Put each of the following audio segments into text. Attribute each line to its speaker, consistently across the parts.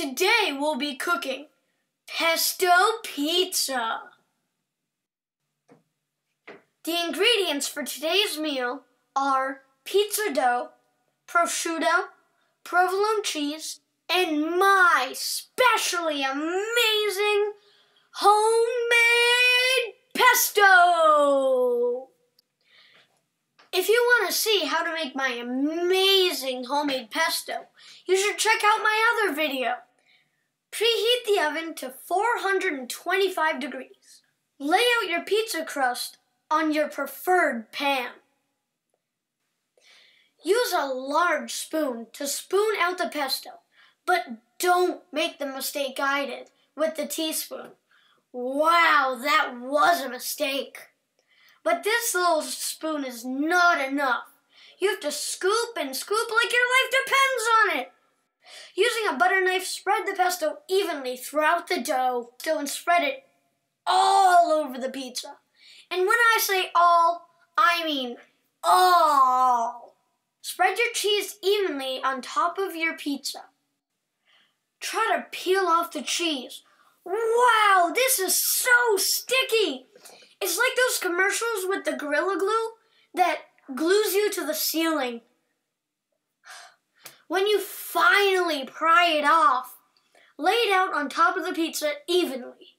Speaker 1: Today we'll be cooking pesto pizza. The ingredients for today's meal are pizza dough, prosciutto, provolone cheese, and my specially amazing homemade pesto. If you want to see how to make my amazing homemade pesto, you should check out my other video. Preheat the oven to 425 degrees. Lay out your pizza crust on your preferred pan. Use a large spoon to spoon out the pesto, but don't make the mistake I did with the teaspoon. Wow, that was a mistake. But this little spoon is not enough. You have to scoop and scoop like your life depends on it. Using a butter knife, spread the pesto evenly throughout the dough and spread it all over the pizza. And when I say all, I mean all. Spread your cheese evenly on top of your pizza. Try to peel off the cheese. Wow, this is so sticky. It's like those commercials with the Gorilla Glue that glues you to the ceiling. When you finally pry it off, lay it out on top of the pizza evenly.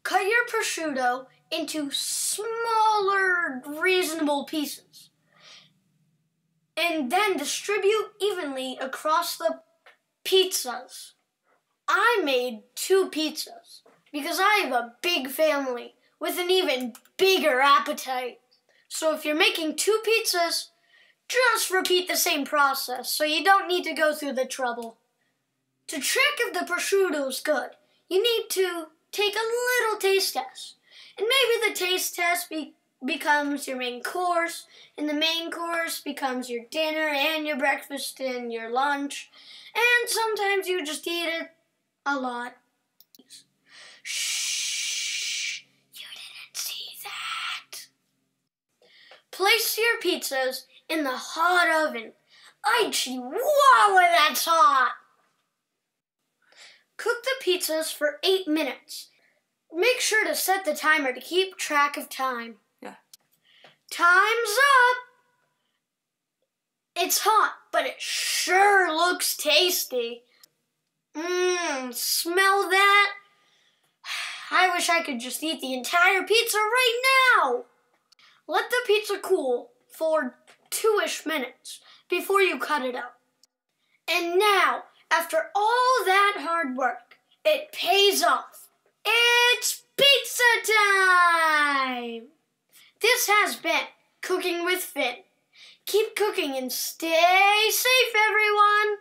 Speaker 1: Cut your prosciutto into smaller, reasonable pieces. And then distribute evenly across the pizzas. I made 2 pizzas because I have a big family with an even bigger appetite. So if you're making 2 pizzas, just repeat the same process so you don't need to go through the trouble. To check if the prosciutto is good, you need to take a little taste test. And maybe the taste test becomes your main course, and the main course becomes your dinner and your breakfast and your lunch. And sometimes you just eat it a lot. Shh, you didn't see that. Place your pizzas in the hot oven. Ay, chihuahua, that's hot. Cook the pizzas for 8 minutes. Make sure to set the timer to keep track of time.
Speaker 2: Yeah.
Speaker 1: Time's up. It's hot, but it sure looks tasty. Smell that? I wish I could just eat the entire pizza right now. Let the pizza cool for 2-ish minutes before you cut it out. And now, after all that hard work, it pays off. It's pizza time! This has been Cooking with Finn. Keep cooking and stay safe, everyone!